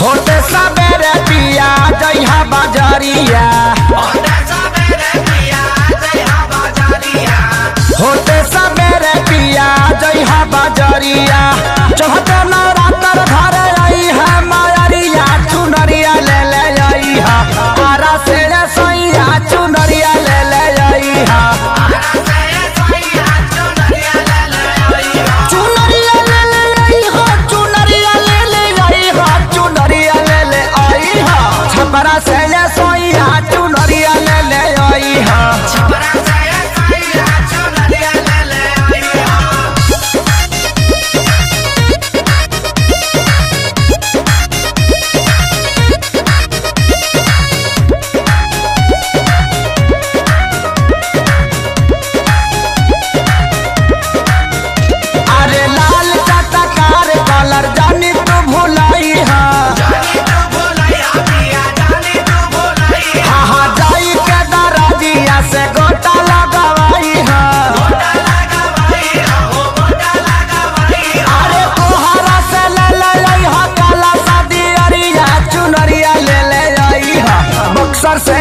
होते सबेरे पिया जइहा बाजारिया, होते सबेरे पिया जइहा बाजारिया, चढ़ते नवरात्र घर आई है मायरिया, चुनरिया ले ले आई हा, आरा से सैया चुनरिया ले ले आई हा, चुनरिया ले ले आई हा, चुनरिया ले ले आई हा, चुनरिया ले ले आई हा, छपरा से सैया चुनरिया ले ले आई हा। बक्सर से